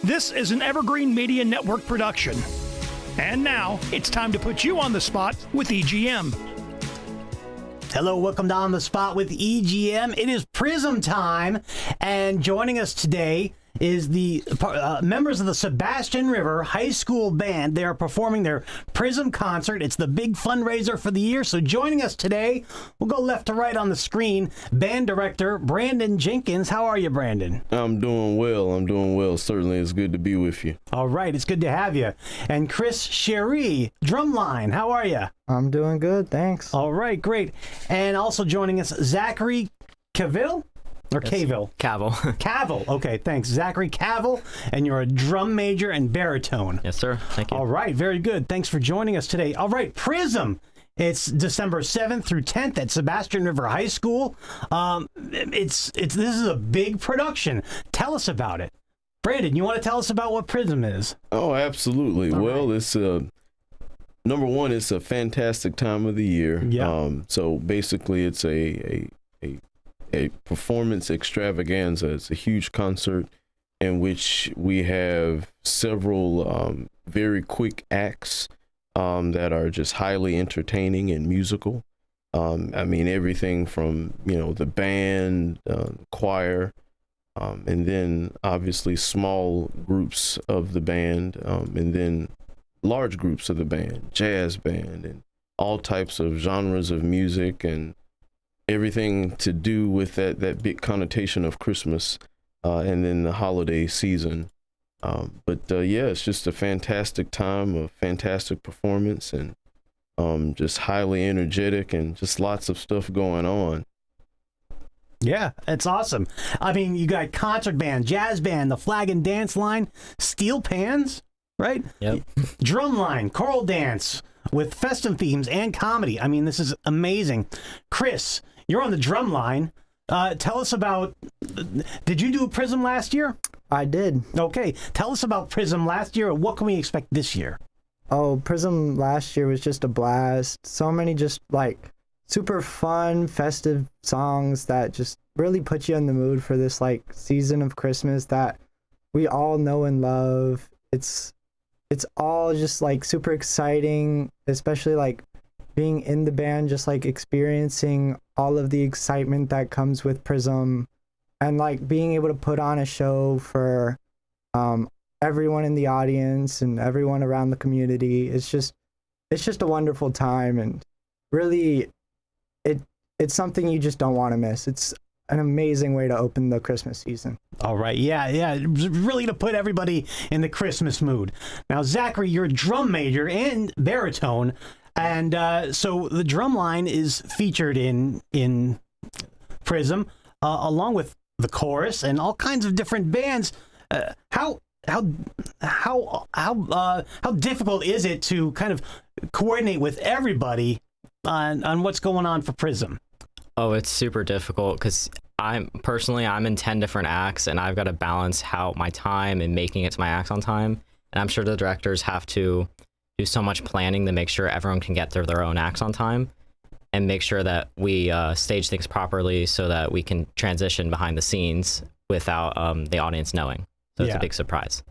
This is an Evergreen Media Network production. And now, it's time to put you on the spot with EGM. Hello, welcome to On the Spot with EGM. It is Prism time, and joining us today is the members of the Sebastian River High School Band. They are performing their Prism concert. It's the big fundraiser for the year. So joining us today, we'll go left to right on the screen, band director Brandon Jenkins. How are you, Brandon? I'm doing well. Certainly, it's good to be with you. All right, it's good to have you. And Chris Sherry, drumline. How are you? I'm doing good, thanks. All right, great. And also joining us, Zachary Cavill? Or Cavill? Cavill. Okay, thanks. Zachary Cavill, and you're a drum major and baritone. Yes, sir. Thank you. All right, very good. Thanks for joining us today. All right, Prism. It's December 7th through 10th at Sebastian River High School. This is a big production. Tell us about it. Brandon, you want to tell us about what Prism is? Oh, absolutely. All well, right. It's number one, it's a fantastic time of the year. Yeah. So basically, it's a performance extravaganza. It's a huge concert in which we have several very quick acts that are just highly entertaining and musical. I mean, everything from, the band, choir, and then obviously small groups of the band, and then large groups of the band, jazz band, and all types of genres of music, and everything to do with that big connotation of Christmas and then the holiday season. But it's just a fantastic time, a fantastic performance, and just highly energetic and just lots of stuff going on. Yeah, it's awesome. I mean, you got concert band, jazz band, the flag and dance line, steel pans, right? Yep. Drum line, choral dance with festive themes and comedy. I mean, this is amazing. Chris, you're on the drum line. Tell us about, did you do Prism last year? I did. Okay. Tell us about Prism last year. What can we expect this year? Oh, Prism last year was just a blast. So many just super fun, festive songs that just really put you in the mood for this season of Christmas that we all know and love. It's all just super exciting, especially being in the band, just experiencing all of the excitement that comes with Prism, and being able to put on a show for everyone in the audience and everyone around the community. It's just a wonderful time, and really it's something you just don't want to miss. It's an amazing way to open the Christmas season. All right. Yeah. Really to put everybody in the Christmas mood. Now, Zachary, you're a drum major and baritone. And so the drum line is featured in Prism, along with the chorus and all kinds of different bands. How difficult is it to kind of coordinate with everybody on what's going on for Prism? Oh, it's super difficult because I'm in 10 different acts, and I've got to balance my time and making it to my acts on time. And I'm sure the directors have to do so much planning to make sure everyone can get through their own acts on time, and make sure that we stage things properly so that we can transition behind the scenes without the audience knowing. So it's a big surprise.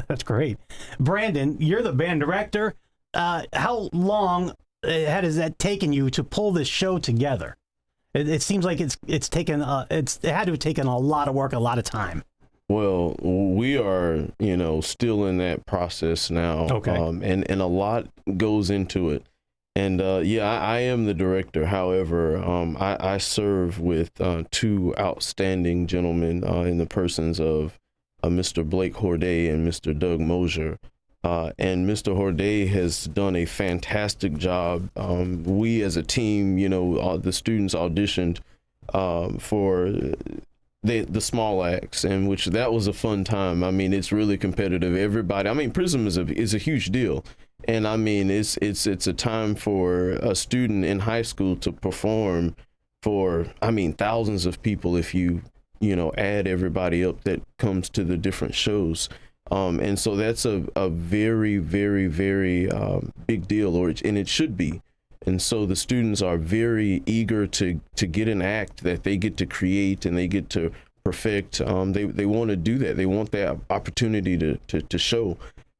That's great. Brandon, you're the band director. How long has that taken you to pull this show together? It seems like it had to have taken a lot of work, a lot of time. Well, we are, still in that process now. Okay. And a lot goes into it. And I am the director. However, I serve with two outstanding gentlemen in the persons of Mr. Blake Horday and Mr. Doug Mosier. And Mr. Horday has done a fantastic job. We as a team, the students auditioned for the small acts, in which that was a fun time. I mean, it's really competitive. Everybody, Prism is a huge deal. And it's a time for a student in high school to perform for, thousands of people if you add everybody up that comes to the different shows. And so that's a very, very, very big deal, and it should be. And so the students are very eager to get an act that they get to create and they get to perfect. They want to do that. They want that opportunity to show.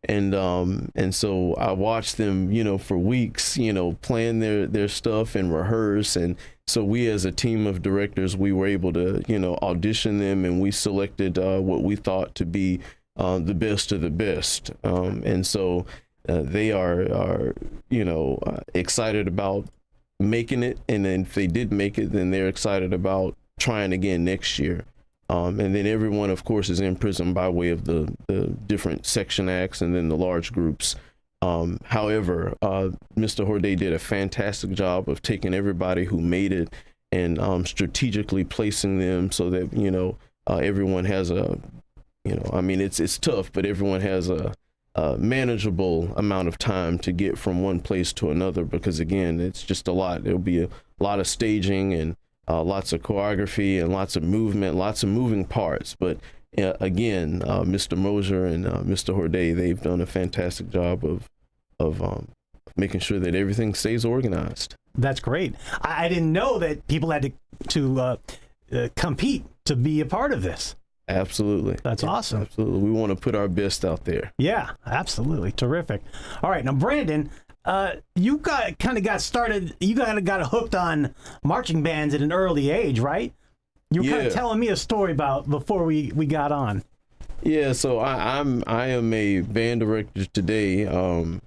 And so I watched them, for weeks, plan their stuff and rehearse. And so we, as a team of directors, we were able to, audition them, and we selected what we thought to be the best of the best. And so they are excited about making it. And then if they did make it, then they're excited about trying again next year. And then everyone, of course, is in Prism by way of the different section acts and then the large groups. However, Mr. Horday did a fantastic job of taking everybody who made it and strategically placing them so that, everyone has it's tough, but everyone has a manageable amount of time to get from one place to another, because, again, it's just a lot. There'll be a lot of staging and lots of choreography and lots of movement, lots of moving parts. But again, Mr. Mosier and Mr. Horday, they've done a fantastic job of making sure that everything stays organized. That's great. I didn't know that people had to compete to be a part of this. Absolutely. That's awesome. Absolutely. We want to put our best out there. Yeah, absolutely. Terrific. All right. Now, Brandon, you got started, you got hooked on marching bands at an early age, right? You were kind of telling me a story about before we got on. Yeah, so I am a band director today.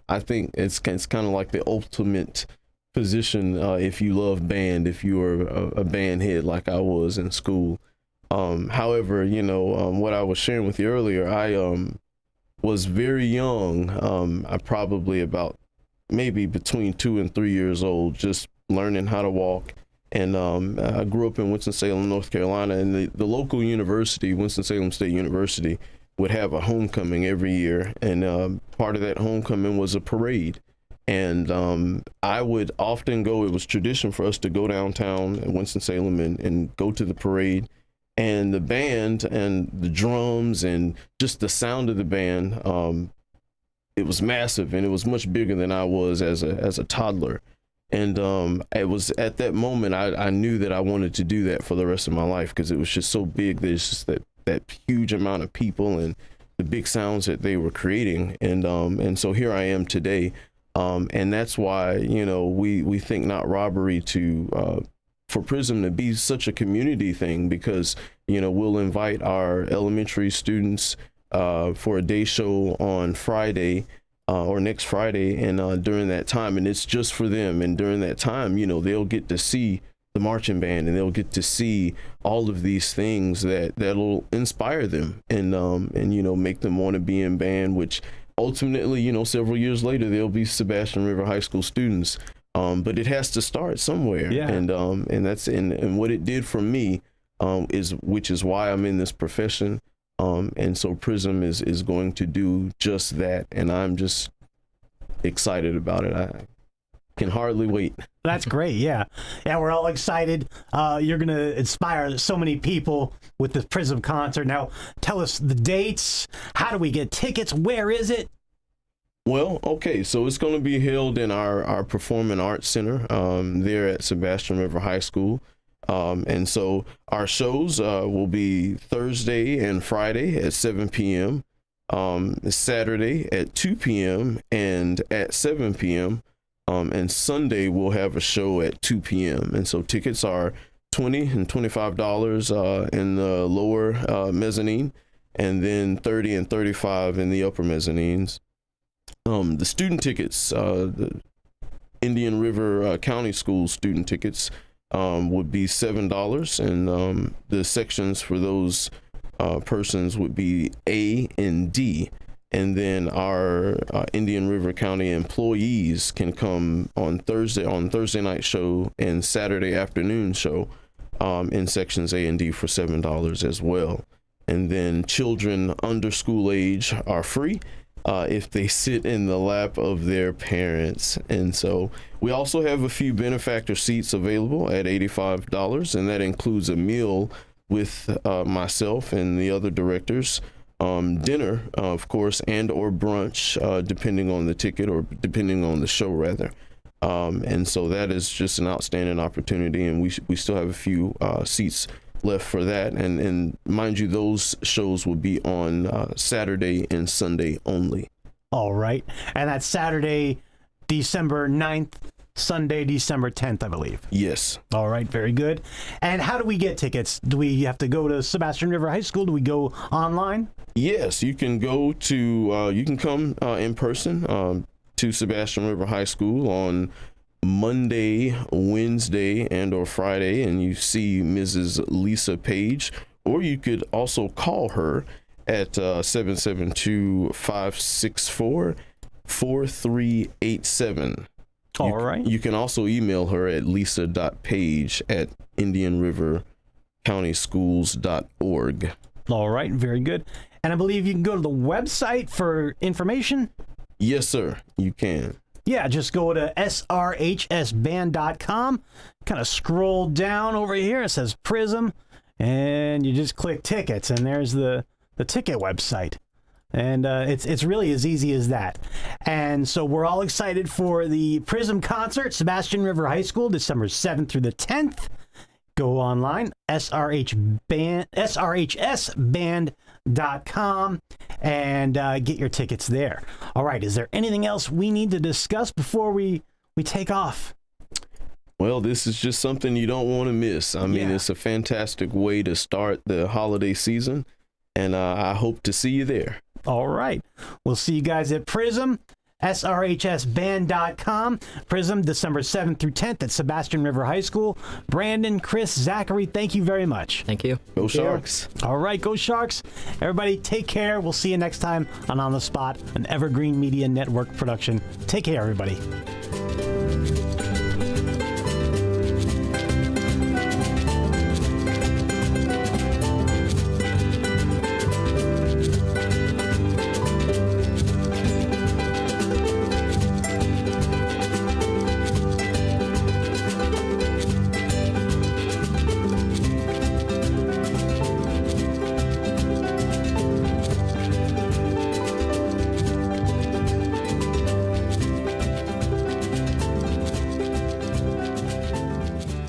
I think it's kind of like the ultimate position if you love band, if you are a band head like I was in school. However, what I was sharing with you earlier, I was very young. I probably about maybe between 2 and 3 years old, just learning how to walk. And I grew up in Winston-Salem, North Carolina, and the local university, Winston-Salem State University, would have a homecoming every year. And part of that homecoming was a parade. And I would often go, it was tradition for us to go downtown at Winston-Salem and go to the parade. And the band and the drums and just the sound of the band, it was massive, and it was much bigger than I was as a toddler. And it was at that moment I knew that I wanted to do that for the rest of my life, because it was just so big. There's just that huge amount of people and the big sounds that they were creating. And so here I am today. And that's why, we think not robbery for Prism to be such a community thing, because, we'll invite our elementary students for a day show on Friday or next Friday, and during that time, and it's just for them. And during that time, they'll get to see the marching band, and they'll get to see all of these things that'll inspire them and make them want to be in band, which ultimately, several years later, they'll be Sebastian River High School students. But it has to start somewhere. Yeah. And that's and what it did for me which is why I'm in this profession. And so Prism is going to do just that, and I'm just excited about it. I can hardly wait. That's great. Yeah, we're all excited. You're going to inspire so many people with this Prism concert. Now, tell us the dates. How do we get tickets? Where is it? Well, okay, so it's going to be held in our Performing Arts Center there at Sebastian River High School. And so our shows will be Thursday and Friday at 7 p.m., Saturday at 2 p.m. and at 7 p.m., and Sunday we'll have a show at 2 p.m. And so tickets are $20 and $25 in the lower mezzanine, and then $30 and $35 in the upper mezzanines. The student tickets, the Indian River County School student tickets would be $7, and the sections for those persons would be A and D. And then our Indian River County employees can come on Thursday night show and Saturday afternoon show in sections A and D for $7 as well. And then children under school age are free if they sit in the lap of their parents. And so we also have a few benefactor seats available at $85, and that includes a meal with myself and the other directors, dinner, of course, and or brunch, depending on the ticket or depending on the show, rather. And so that is just an outstanding opportunity, and we still have a few seats left for that. And mind you, those shows will be on Saturday and Sunday only. All right. And that's Saturday, December 9th, Sunday, December 10th, I believe. Yes. All right. Very good. And how do we get tickets? Do we have to go to Sebastian River High School? Do we go online? Yes, you can go to, you can come in person to Sebastian River High School on Monday, Wednesday, and or Friday, and you see Mrs. Lisa Page, or you could also call her at 772-564-4387. All right. You can also email her at lisa.page@indianrivercountyschools.org. All right. Very good. And I believe you can go to the website for information. Yes, sir. You can. Yeah, just go to srhsband.com. Kind of scroll down over here. It says Prism, and you just click tickets, and there's the ticket website. And it's really as easy as that. And so we're all excited for the Prism concert, Sebastian River High School, December 7th through the 10th. Go online, srhsband.com, and get your tickets there. All right, is there anything else we need to discuss before we take off? Well, this is just something you don't want to miss. I mean, Yeah. It's a fantastic way to start the holiday season, and I hope to see you there. All right. We'll see you guys at Prism, srhsband.com. Prism, December 7th through 10th at Sebastian River High School. Brandon, Chris, Zachary, thank you very much. Thank you. Go Sharks. All right, go Sharks. Everybody, take care. We'll see you next time on the Spot, an Evergreen Media Network production. Take care, everybody.